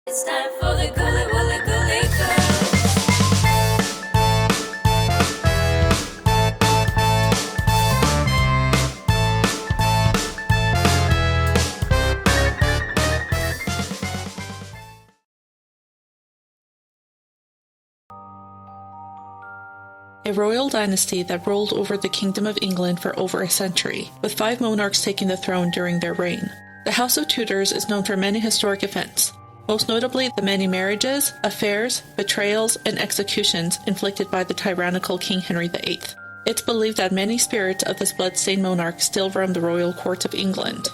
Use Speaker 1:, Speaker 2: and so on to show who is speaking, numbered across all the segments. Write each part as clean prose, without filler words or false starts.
Speaker 1: It's time for the Ghoulie Girls.
Speaker 2: A royal dynasty that ruled over the Kingdom of England for over a century, with 5 monarchs taking the throne during their reign. The House of Tudors is known for many historic events, most notably the many marriages, affairs, betrayals, and executions inflicted by the tyrannical King Henry VIII. It's believed that many spirits of this blood-stained monarch still roam the royal courts of England.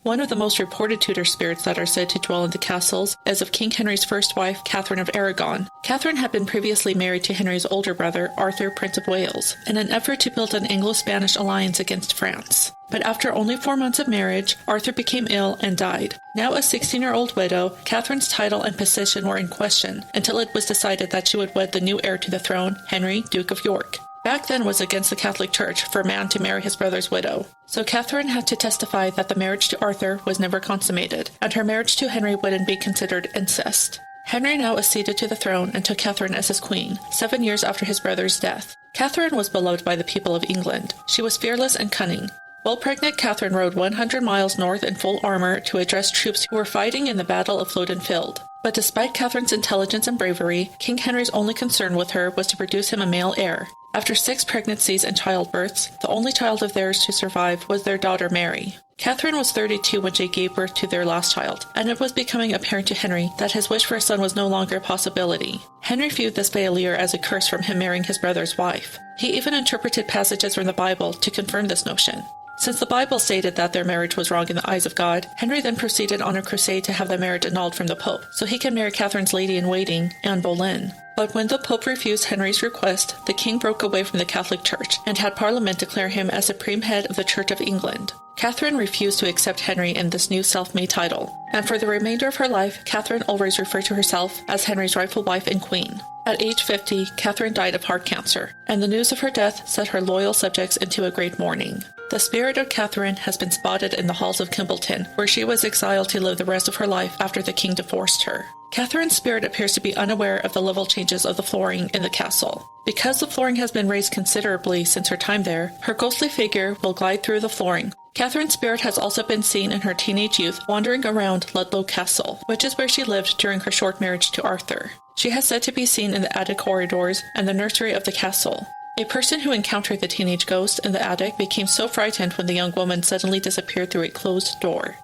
Speaker 2: One of the most reported Tudor spirits that are said to dwell in the castles is of King Henry's first wife, Catherine of Aragon. Catherine had been previously married to Henry's older brother, Arthur, Prince of Wales, in an effort to build an Anglo-Spanish alliance against France. But after only 4 months of marriage, Arthur became ill and died. Now a 16-year-old widow, Catherine's title and position were in question until it was decided that she would wed the new heir to the throne, Henry, Duke of York. Back then was against the Catholic Church for a man to marry his brother's widow. So Catherine had to testify that the marriage to Arthur was never consummated, and her marriage to Henry wouldn't be considered incest. Henry now acceded to the throne and took Catherine as his queen, 7 years after his brother's death. Catherine was beloved by the people of England. She was fearless and cunning. While pregnant, Catherine rode 100 miles north in full armor to address troops who were fighting in the Battle of Flodden Field. But despite Catherine's intelligence and bravery, King Henry's only concern with her was to produce him a male heir. After 6 pregnancies and childbirths, the only child of theirs to survive was their daughter Mary. Catherine was 32 when she gave birth to their last child, and it was becoming apparent to Henry that his wish for a son was no longer a possibility. Henry viewed this failure as a curse from him marrying his brother's wife. He even interpreted passages from the Bible to confirm this notion. Since the Bible stated that their marriage was wrong in the eyes of God, Henry then proceeded on a crusade to have the marriage annulled from the Pope, so he can marry Catherine's lady-in-waiting, Anne Boleyn. But when the Pope refused Henry's request, the king broke away from the Catholic Church and had Parliament declare him as supreme head of the Church of England. Catherine refused to accept Henry in this new self-made title, and for the remainder of her life, Catherine always referred to herself as Henry's rightful wife and queen. At age 50, Catherine died of heart cancer, and the news of her death set her loyal subjects into a great mourning. The spirit of Catherine has been spotted in the halls of Kimbleton, where she was exiled to live the rest of her life after the king divorced her. Catherine's spirit appears to be unaware of the level changes of the flooring in the castle. Because the flooring has been raised considerably since her time there, her ghostly figure will glide through the flooring. Catherine's spirit has also been seen in her teenage youth wandering around Ludlow Castle, which is where she lived during her short marriage to Arthur. She has said to be seen in the attic corridors and the nursery of the castle. A person who encountered the teenage ghost in the attic became so frightened when the young woman suddenly disappeared through a closed door.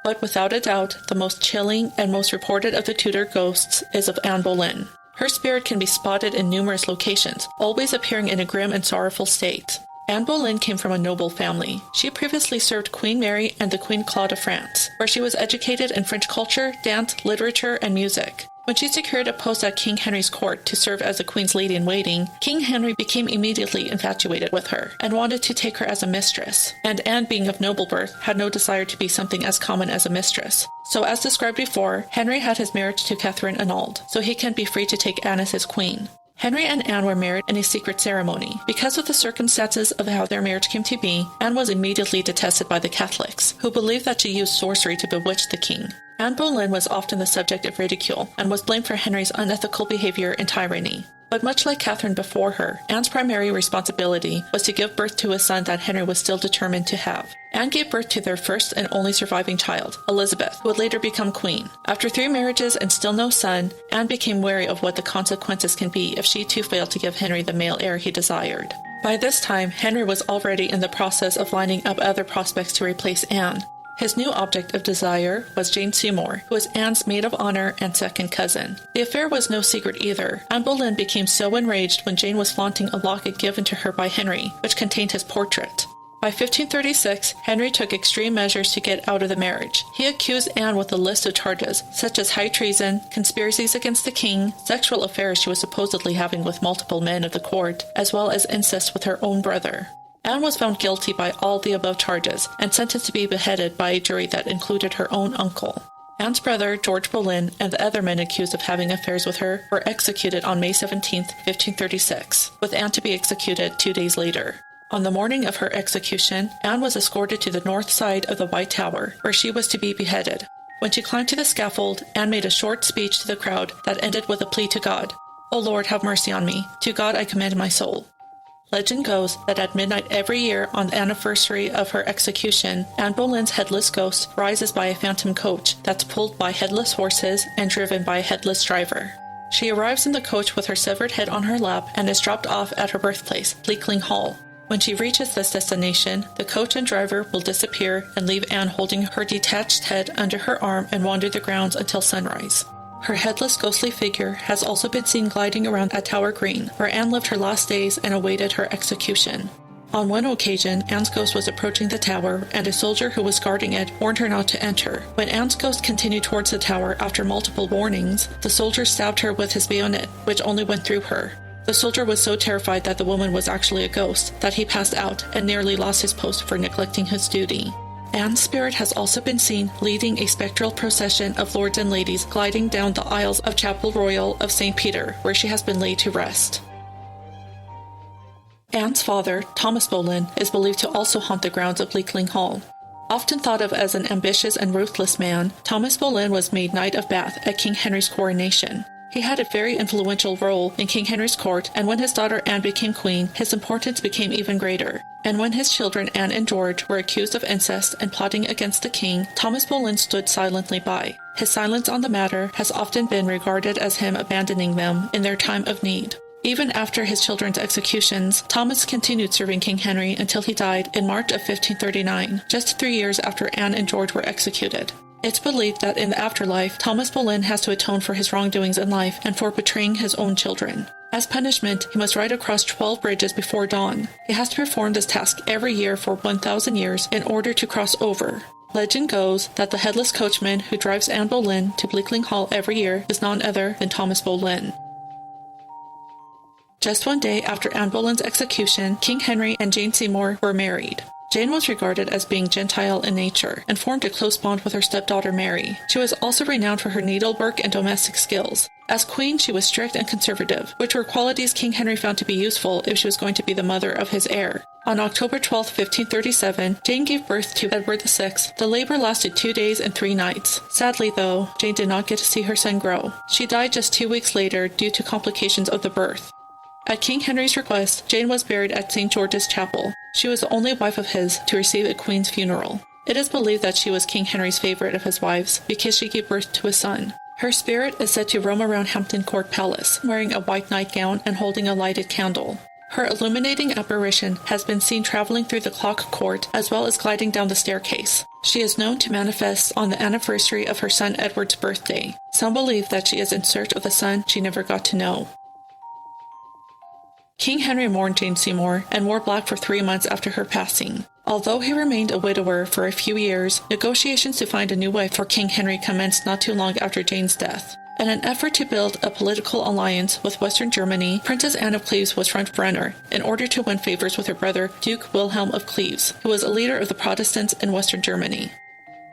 Speaker 2: But without a doubt, the most chilling and most reported of the Tudor ghosts is of Anne Boleyn. Her spirit can be spotted in numerous locations, always appearing in a grim and sorrowful state. Anne Boleyn came from a noble family. She previously served Queen Mary and the Queen Claude of France, where she was educated in French culture, dance, literature, and music. When she secured a post at King Henry's court to serve as the Queen's lady-in-waiting, King Henry became immediately infatuated with her and wanted to take her as a mistress. And Anne, being of noble birth, had no desire to be something as common as a mistress. So as described before, Henry had his marriage to Catherine annulled, so he can be free to take Anne as his queen. Henry and Anne were married in a secret ceremony. Because of the circumstances of how their marriage came to be, Anne was immediately detested by the Catholics, who believed that she used sorcery to bewitch the king. Anne Boleyn was often the subject of ridicule and was blamed for Henry's unethical behavior and tyranny. But much like Catherine before her, Anne's primary responsibility was to give birth to a son that Henry was still determined to have. Anne gave birth to their first and only surviving child, Elizabeth, who would later become queen. After 3 marriages and still no son, Anne became wary of what the consequences can be if she too failed to give Henry the male heir he desired. By this time, Henry was already in the process of lining up other prospects to replace Anne. His new object of desire was Jane Seymour, who was Anne's maid of honor and second cousin. The affair was no secret either. Anne Boleyn became so enraged when Jane was flaunting a locket given to her by Henry, which contained his portrait. By 1536, Henry took extreme measures to get out of the marriage. He accused Anne with a list of charges, such as high treason, conspiracies against the king, sexual affairs she was supposedly having with multiple men of the court, as well as incest with her own brother. Anne was found guilty by all the above charges and sentenced to be beheaded by a jury that included her own uncle. Anne's brother, George Boleyn, and the other men accused of having affairs with her were executed on May 17, 1536, with Anne to be executed 2 days later. On the morning of her execution, Anne was escorted to the north side of the White Tower, where she was to be beheaded. When she climbed to the scaffold, Anne made a short speech to the crowd that ended with a plea to God. "O Lord, have mercy on me. To God I commend my soul." Legend goes that at midnight every year on the anniversary of her execution, Anne Boleyn's headless ghost rises by a phantom coach that's pulled by headless horses and driven by a headless driver. She arrives in the coach with her severed head on her lap and is dropped off at her birthplace, Bleakling Hall. When she reaches this destination, the coach and driver will disappear and leave Anne holding her detached head under her arm and wander the grounds until sunrise. Her headless ghostly figure has also been seen gliding around at Tower Green, where Anne lived her last days and awaited her execution. On one occasion, Anne's ghost was approaching the tower, and a soldier who was guarding it warned her not to enter. When Anne's ghost continued towards the tower after multiple warnings, the soldier stabbed her with his bayonet, which only went through her. The soldier was so terrified that the woman was actually a ghost that he passed out and nearly lost his post for neglecting his duty. Anne's spirit has also been seen leading a spectral procession of lords and ladies gliding down the aisles of Chapel Royal of St. Peter, where she has been laid to rest. Anne's father, Thomas Boleyn, is believed to also haunt the grounds of Bleakling Hall. Often thought of as an ambitious and ruthless man, Thomas Boleyn was made Knight of Bath at King Henry's coronation. He had a very influential role in King Henry's court, and when his daughter Anne became queen, his importance became even greater. And when his children Anne and George were accused of incest and plotting against the king, Thomas Boleyn stood silently by. His silence on the matter has often been regarded as him abandoning them in their time of need. Even after his children's executions, Thomas continued serving King Henry until he died in March of 1539, just 3 years after Anne and George were executed. It's believed that in the afterlife, Thomas Boleyn has to atone for his wrongdoings in life and for betraying his own children. As punishment, he must ride across 12 bridges before dawn. He has to perform this task every year for 1,000 years in order to cross over. Legend goes that the headless coachman who drives Anne Boleyn to Bleakling Hall every year is none other than Thomas Boleyn. Just one day after Anne Boleyn's execution, King Henry and Jane Seymour were married. Jane was regarded as being Gentile in nature and formed a close bond with her stepdaughter Mary. She was also renowned for her needlework and domestic skills. As queen, she was strict and conservative, which were qualities King Henry found to be useful if she was going to be the mother of his heir. On October 12, 1537, Jane gave birth to Edward VI. The labor lasted 2 days and 3 nights. Sadly, though, Jane did not get to see her son grow. She died just 2 weeks later due to complications of the birth. At King Henry's request, Jane was buried at St. George's Chapel. She was the only wife of his to receive a queen's funeral. It is believed that she was King Henry's favorite of his wives because she gave birth to a son. Her spirit is said to roam around Hampton Court Palace, wearing a white nightgown and holding a lighted candle. Her illuminating apparition has been seen traveling through the clock court as well as gliding down the staircase. She is known to manifest on the anniversary of her son Edward's birthday. Some believe that she is in search of the son she never got to know. King Henry mourned Jane Seymour and wore black for 3 months after her passing. Although he remained a widower for a few years, negotiations to find a new wife for King Henry commenced not too long after Jane's death. In an effort to build a political alliance with Western Germany, Princess Anne of Cleves was front-runner in order to win favors with her brother Duke Wilhelm of Cleves, who was a leader of the Protestants in Western Germany.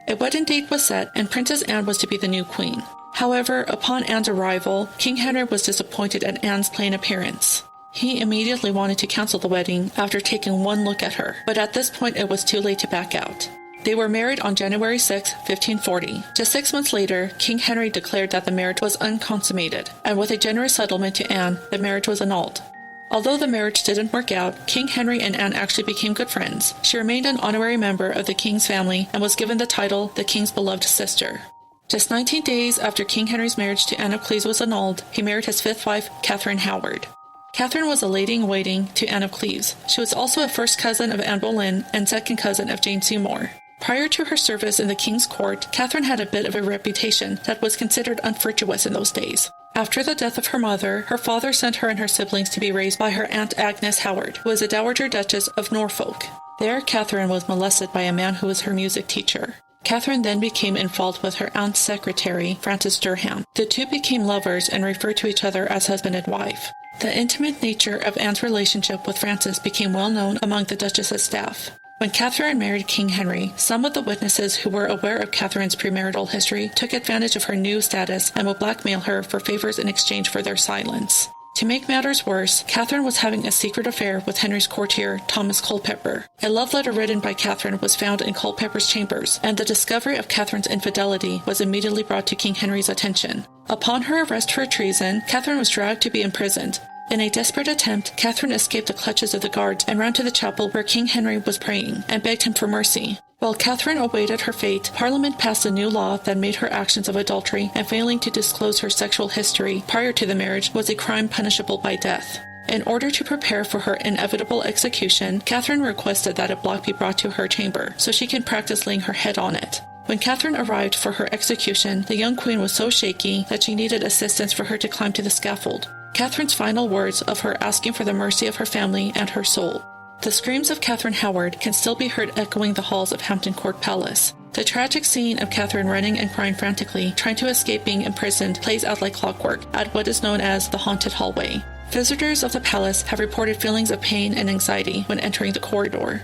Speaker 2: A wedding date was set, and Princess Anne was to be the new queen. However, upon Anne's arrival, King Henry was disappointed at Anne's plain appearance. He immediately wanted to cancel the wedding after taking one look at her, but at this point it was too late to back out. They were married on January 6, 1540. Just 6 months later, King Henry declared that the marriage was unconsummated, and with a generous settlement to Anne, the marriage was annulled. Although the marriage didn't work out, King Henry and Anne actually became good friends. She remained an honorary member of the king's family and was given the title the king's beloved sister. Just 19 days after King Henry's marriage to Anne of Cleves was annulled, he married his 5th wife, Catherine Howard. Catherine was a lady-in-waiting to Anne of Cleves. She was also a first cousin of Anne Boleyn and second cousin of Jane Seymour. Prior to her service in the king's court, Catherine had a bit of a reputation that was considered unvirtuous in those days. After the death of her mother, her father sent her and her siblings to be raised by her Aunt Agnes Howard, who was a Dowager Duchess of Norfolk. There, Catherine was molested by a man who was her music teacher. Catherine then became involved with her aunt's secretary, Frances Durham. The two became lovers and referred to each other as husband and wife. The intimate nature of Anne's relationship with Frances became well known among the Duchess's staff. When Catherine married King Henry, some of the witnesses who were aware of Catherine's premarital history took advantage of her new status and would blackmail her for favors in exchange for their silence. To make matters worse, Catherine was having a secret affair with Henry's courtier, Thomas Culpeper. A love letter written by Catherine was found in Culpeper's chambers, and the discovery of Catherine's infidelity was immediately brought to King Henry's attention. Upon her arrest for treason, Catherine was dragged to be imprisoned. In a desperate attempt, Catherine escaped the clutches of the guards and ran to the chapel where King Henry was praying, and begged him for mercy. While Catherine awaited her fate, Parliament passed a new law that made her actions of adultery and failing to disclose her sexual history prior to the marriage was a crime punishable by death. In order to prepare for her inevitable execution, Catherine requested that a block be brought to her chamber so she could practice laying her head on it. When Catherine arrived for her execution, the young queen was so shaky that she needed assistance for her to climb to the scaffold. Catherine's final words of her asking for the mercy of her family and her soul. The screams of Catherine Howard can still be heard echoing the halls of Hampton Court Palace. The tragic scene of Catherine running and crying frantically, trying to escape being imprisoned, plays out like clockwork at what is known as the haunted hallway. Visitors of the palace have reported feelings of pain and anxiety when entering the corridor.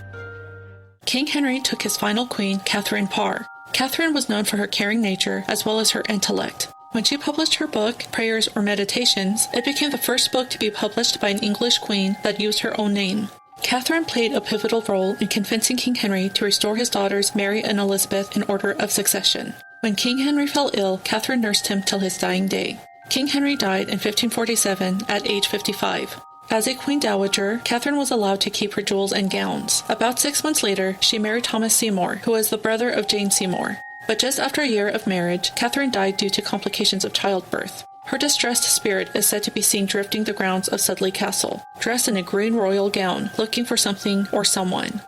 Speaker 2: King Henry took his final queen, Catherine Parr. Catherine was known for her caring nature as well as her intellect. When she published her book, Prayers or Meditations, it became the first book to be published by an English queen that used her own name. Catherine played a pivotal role in convincing King Henry to restore his daughters Mary and Elizabeth in order of succession. When King Henry fell ill, Catherine nursed him till his dying day. King Henry died in 1547 at age 55. As a Queen Dowager, Catherine was allowed to keep her jewels and gowns. About 6 months later, she married Thomas Seymour, who was the brother of Jane Seymour. But just after a year of marriage, Catherine died due to complications of childbirth. Her distressed spirit is said to be seen drifting the grounds of Sudley Castle, dressed in a green royal gown, looking for something or someone.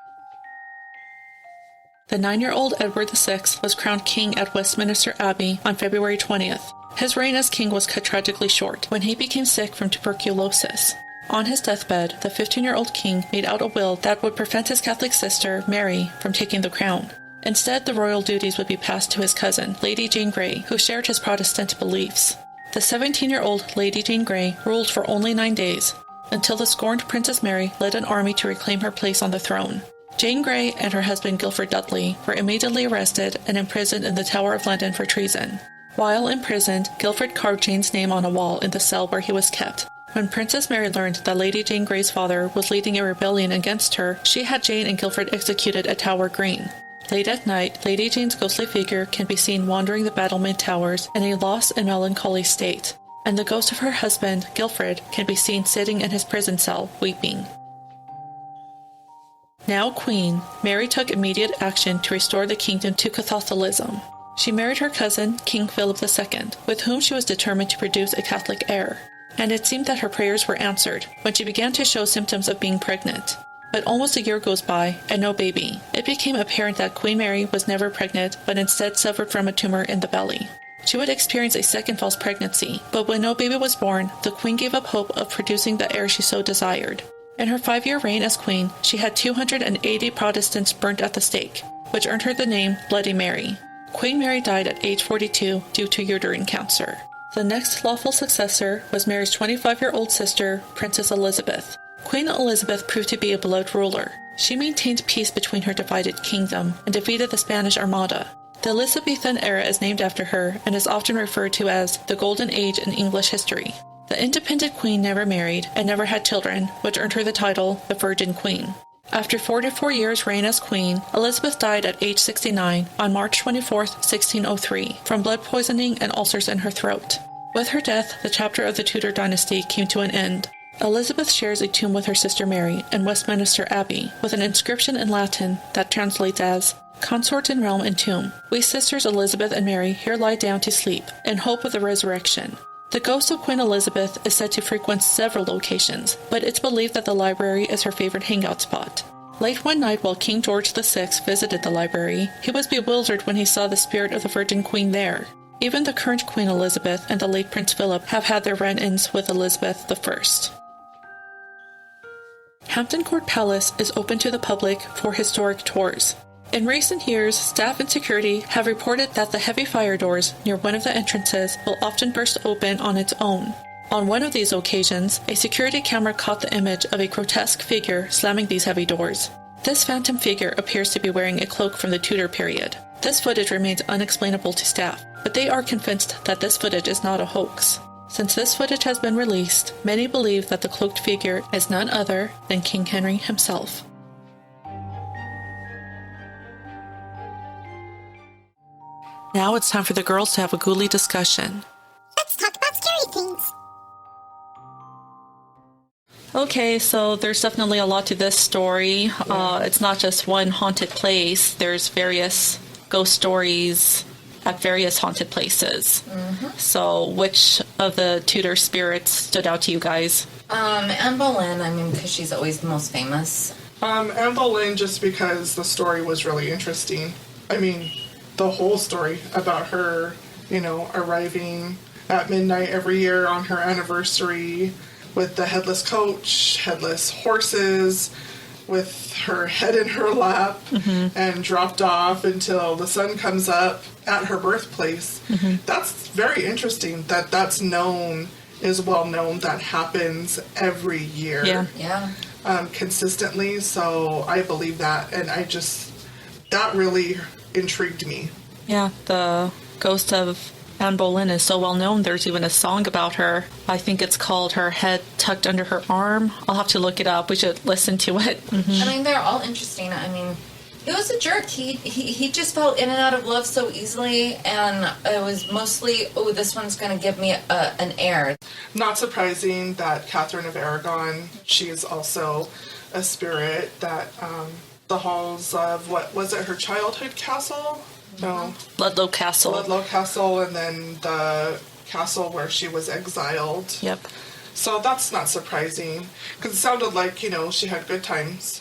Speaker 2: The 9-year-old Edward VI was crowned king at Westminster Abbey on February 20th. His reign as king was cut tragically short when he became sick from tuberculosis. On his deathbed, the 15-year-old king made out a will that would prevent his Catholic sister, Mary, from taking the crown. Instead, the royal duties would be passed to his cousin, Lady Jane Grey, who shared his Protestant beliefs. The 17-year-old Lady Jane Grey ruled for only 9 days, until the scorned Princess Mary led an army to reclaim her place on the throne. Jane Grey and her husband Guilford Dudley were immediately arrested and imprisoned in the Tower of London for treason. While imprisoned, Guilford carved Jane's name on a wall in the cell where he was kept. When Princess Mary learned that Lady Jane Grey's father was leading a rebellion against her, she had Jane and Guilford executed at Tower Green. Late at night, Lady Jane's ghostly figure can be seen wandering the battlement towers in a lost and melancholy state, and the ghost of her husband, Guilford, can be seen sitting in his prison cell, weeping. Now Queen, Mary took immediate action to restore the kingdom to Catholicism. She married her cousin, King Philip II, with whom she was determined to produce a Catholic heir, and it seemed that her prayers were answered when she began to show symptoms of being pregnant. But almost a year goes by, and no baby. It became apparent that Queen Mary was never pregnant, but instead suffered from a tumor in the belly. She would experience a second false pregnancy, but when no baby was born, the Queen gave up hope of producing the heir she so desired. In her 5-year reign as Queen, she had 280 Protestants burnt at the stake, which earned her the name Bloody Mary. Queen Mary died at age 42 due to uterine cancer. The next lawful successor was Mary's 25-year-old sister, Princess Elizabeth. Queen Elizabeth proved to be a beloved ruler. She maintained peace between her divided kingdom and defeated the Spanish Armada. The Elizabethan era is named after her and is often referred to as the Golden Age in English history. The independent queen never married and never had children, which earned her the title the Virgin Queen. After 44 years' reign as queen, Elizabeth died at age 69 on March 24, 1603, from blood poisoning and ulcers in her throat. With her death, the chapter of the Tudor dynasty came to an end. Elizabeth shares a tomb with her sister Mary in Westminster Abbey, with an inscription in Latin that translates as, "Consort in realm and tomb. We sisters Elizabeth and Mary here lie down to sleep, in hope of the resurrection." The ghost of Queen Elizabeth is said to frequent several locations, but it's believed that the library is her favorite hangout spot. Late one night while King George VI visited the library, he was bewildered when he saw the spirit of the Virgin Queen there. Even the current Queen Elizabeth and the late Prince Philip have had their run-ins with Elizabeth I. Hampton Court Palace is open to the public for historic tours. In recent years, staff and security have reported that the heavy fire doors near one of the entrances will often burst open on its own. On one of these occasions, a security camera caught the image of a grotesque figure slamming these heavy doors. This phantom figure appears to be wearing a cloak from the Tudor period. This footage remains unexplainable to staff, but they are convinced that this footage is not a hoax. Since this footage has been released, many believe that the cloaked figure is none other than King Henry himself. Now it's time for the girls to have a ghoulie discussion.
Speaker 3: Let's talk about scary things.
Speaker 2: Okay, so there's definitely a lot to this story. It's not just one haunted place. There's various ghost stories at various haunted places. So which of the Tudor spirits stood out to you guys?
Speaker 4: Anne Boleyn, because she's always the most famous.
Speaker 5: Anne Boleyn, just because the story was really interesting. The whole story about her, arriving at midnight every year on her anniversary with the headless coach, headless horses, with her head in her lap and dropped off until the sun comes up at her birthplace. That's very interesting that's known, is well known, that happens every year.
Speaker 4: Yeah.
Speaker 5: Consistently. So I believe that, and that really intrigued me.
Speaker 2: Yeah, the ghost of Anne Boleyn is so well known. There's even a song about her. I think it's called Her Head Tucked Under Her Arm. I'll have to look it up. We should listen to it.
Speaker 4: They're all interesting. He was a jerk. He just fell in and out of love so easily, and it was mostly, this one's going to give me an heir.
Speaker 5: Not surprising that Catherine of Aragon, she is also a spirit that the halls of, what was it, her childhood castle? No.
Speaker 2: Ludlow Castle.
Speaker 5: Ludlow Castle, and then the castle where she was exiled.
Speaker 2: Yep.
Speaker 5: So that's not surprising, because it sounded like, she had good times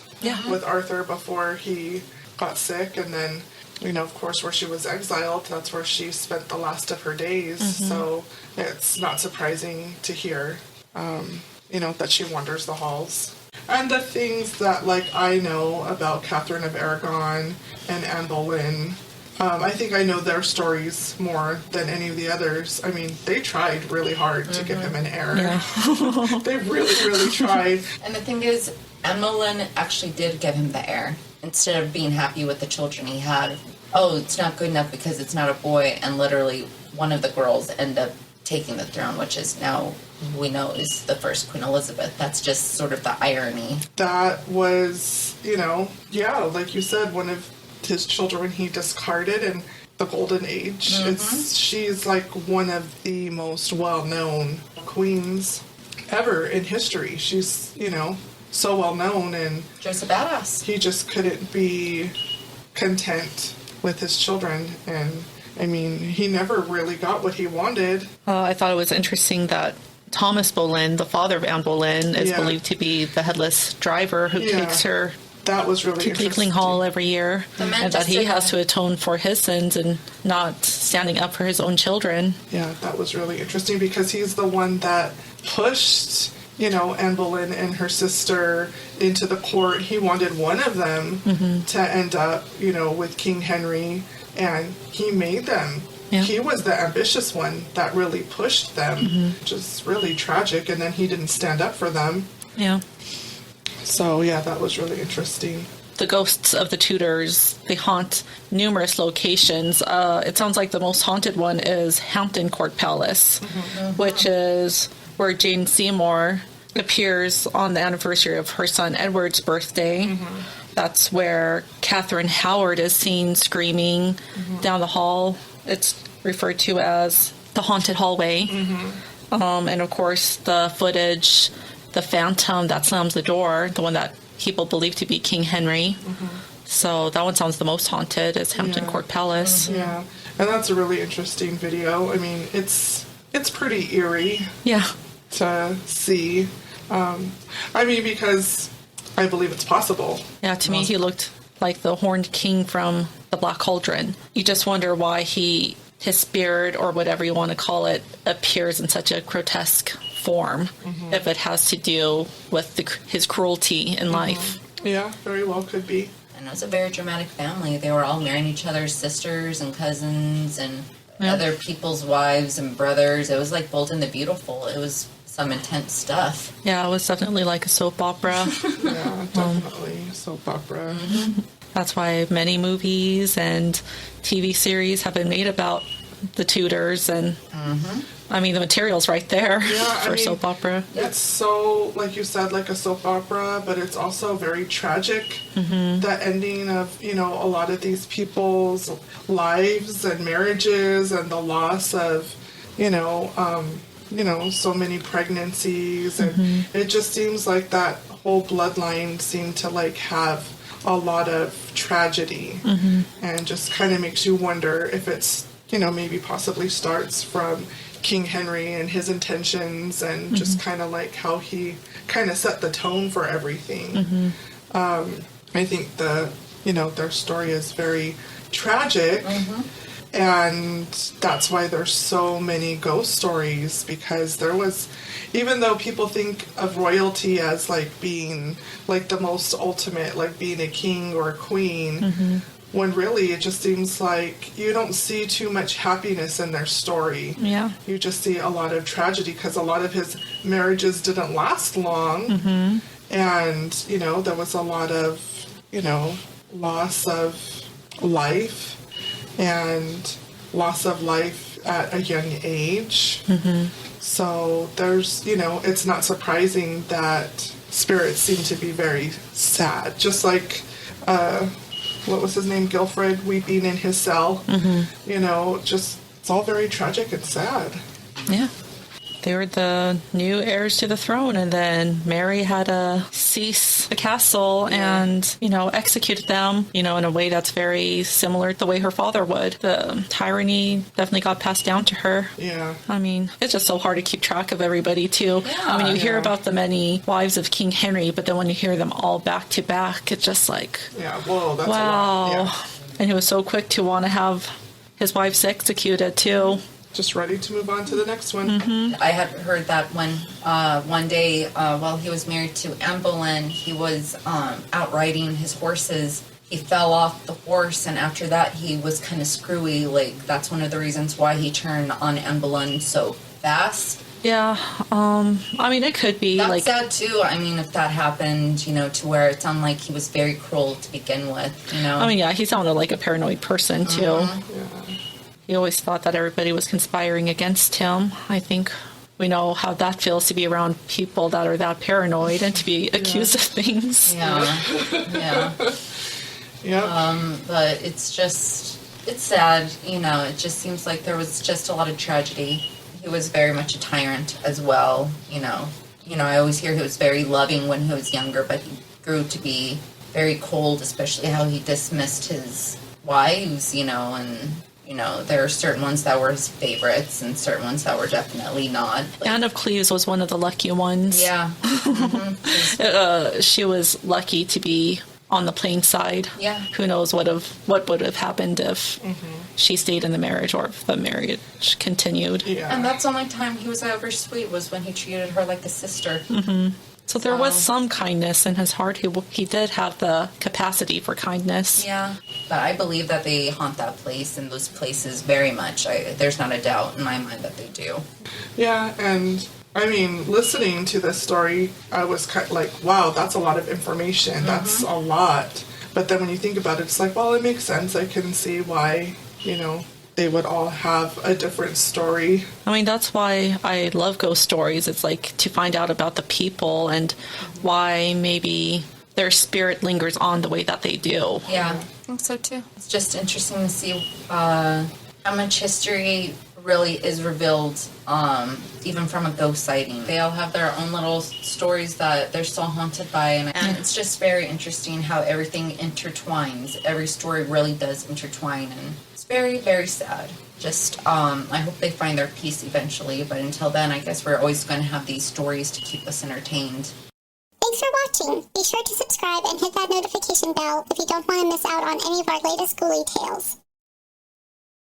Speaker 5: with Arthur before he got sick, and then, of course, where she was exiled, that's where she spent the last of her days. So it's not surprising to hear, that she wanders the halls. And the things that, I know about Catherine of Aragon and Anne Boleyn, I think I know their stories more than any of the others. They tried really hard to give him an heir. Yeah. They really, really tried.
Speaker 4: And the thing is, Anne Boleyn actually did give him the heir. Instead of being happy with the children he had, it's not good enough because it's not a boy, and literally one of the girls ended up taking the throne, which is now we know is the first Queen Elizabeth. That's just sort of the irony.
Speaker 5: That was, like you said, one of his children he discarded in the golden age. She's one of the most well-known queens ever in history. She's, so well-known, and
Speaker 4: just a badass.
Speaker 5: He just couldn't be content with his children, and he never really got what he wanted.
Speaker 2: I thought it was interesting that Thomas Boleyn, the father of Anne Boleyn, is believed to be the headless driver who takes her
Speaker 5: that was really
Speaker 2: to Bleakling Hall every year, and that he has to atone for his sins and not standing up for his own children.
Speaker 5: Yeah, that was really interesting, because he's the one that pushed, Anne Boleyn and her sister into the court. He wanted one of them to end up, with King Henry, and he made them. Yeah. He was the ambitious one that really pushed them, which is really tragic, and then he didn't stand up for them.
Speaker 2: Yeah.
Speaker 5: So, that was really interesting.
Speaker 2: The ghosts of the Tudors, they haunt numerous locations. It sounds like the most haunted one is Hampton Court Palace, which is where Jane Seymour appears on the anniversary of her son Edward's birthday. That's where Catherine Howard is seen screaming down the hall. It's referred to as the haunted hallway. And of course, the footage, the phantom that slams the door, the one that people believe to be King Henry. So that one sounds the most haunted, is Hampton Court Palace.
Speaker 5: Yeah, and that's a really interesting video. It's pretty eerie.
Speaker 2: Yeah.
Speaker 5: To see. Because I believe it's possible.
Speaker 2: Yeah, to me he looked like the horned king from the Black Cauldron. You just wonder why his spirit, or whatever you want to call it, appears in such a grotesque form, if it has to do with his cruelty in life.
Speaker 5: Yeah, very well could be.
Speaker 4: And it was a very dramatic family. They were all marrying each other's sisters and cousins and other people's wives and brothers. It was like Bold and the Beautiful. It was some intense stuff.
Speaker 2: Yeah, it was definitely like a soap opera.
Speaker 5: Yeah, definitely soap opera.
Speaker 2: That's why many movies and TV series have been made about the Tudors, and I mean, the material's right there
Speaker 5: Yeah,
Speaker 2: for a soap opera.
Speaker 5: It's so, like you said, like a soap opera, but it's also very tragic. The ending of, you know, a lot of these people's lives and marriages and the loss of, so many pregnancies. And it just seems like that whole bloodline seemed to, like, have a lot of tragedy. And just kind of makes you wonder if it's, maybe possibly starts from King Henry and his intentions and just kind of like how he kind of set the tone for everything. I think their story is very tragic, and that's why there's so many ghost stories, because there was, even though people think of royalty as like being like the most ultimate, like being a king or a queen, when really it just seems like you don't see too much happiness in their story.
Speaker 2: Yeah.
Speaker 5: You just see a lot of tragedy, because a lot of his marriages didn't last long. And, there was a lot of, loss of life, and loss of life at a young age. So there's, it's not surprising that spirits seem to be very sad. Just like, what was his name? Guilford weeping in his cell. Just, it's all very tragic and sad.
Speaker 2: Yeah. They were the new heirs to the throne, and then Mary had to seize the castle and, executed them, in a way that's very similar to the way her father would. The tyranny definitely got passed down to her.
Speaker 5: Yeah.
Speaker 2: I mean, it's just so hard to keep track of everybody, too.
Speaker 4: Yeah,
Speaker 2: I mean, you hear about the many wives of King Henry, but then when you hear them all back to back, it's just like,
Speaker 5: Yeah, whoa, that's
Speaker 2: wow.
Speaker 5: a lot. Yeah.
Speaker 2: And he was so quick to want to have his wives executed, too.
Speaker 5: Just ready to move on to the next one.
Speaker 4: I had heard that when one day while he was married to Anne Boleyn, he was out riding his horses. He fell off the horse, and after that he was kind of screwy. Like, that's one of the reasons why he turned on Anne Boleyn so fast.
Speaker 2: Yeah, I mean, it could be
Speaker 4: That's
Speaker 2: like...
Speaker 4: sad too. I mean, if that happened, to where it sounded like he was very cruel to begin with,
Speaker 2: I mean, yeah, he sounded like a paranoid person, too.
Speaker 5: Yeah.
Speaker 2: He always thought that everybody was conspiring against him. I think we know how that feels, to be around people that are that paranoid and to be accused of things.
Speaker 4: Yeah.
Speaker 5: Yep.
Speaker 4: But it's sad, it just seems like there was just a lot of tragedy. He was very much a tyrant as well, I always hear he was very loving when he was younger, but he grew to be very cold, especially how he dismissed his wives, and, there are certain ones that were his favorites and certain ones that were definitely not.
Speaker 2: Anne of Cleves was one of the lucky ones.
Speaker 4: Yeah.
Speaker 2: She was lucky to be on the plain side.
Speaker 4: Yeah.
Speaker 2: Who knows what would have happened if she stayed in the marriage, or if the marriage continued.
Speaker 5: Yeah.
Speaker 4: And that's the only time he was ever sweet, was when he treated her like a sister.
Speaker 2: So there was some kindness in his heart. He did have the capacity for kindness.
Speaker 4: Yeah. But I believe that they haunt that place and those places very much. There's not a doubt in my mind that they do.
Speaker 5: Yeah, and I mean, listening to this story, I was kind of like, wow, that's a lot of information. That's a lot. But then when you think about it, it's like, well, it makes sense. I can see why, they would all have a different story.
Speaker 2: I mean, that's why I love ghost stories. It's like to find out about the people and why maybe their spirit lingers on the way that they do.
Speaker 4: Yeah, I think so too. It's just interesting to see how much history really is revealed, even from a ghost sighting. They all have their own little stories that they're still haunted by, and it's just very interesting how everything intertwines. Every story really does intertwine, and it's very, very sad. Just, I hope they find their peace eventually, but until then, I guess we're always going to have these stories to keep us entertained.
Speaker 3: Thanks for watching. Be sure to subscribe and hit that notification bell if you don't want to miss out on any of our latest Ghoulie Tales.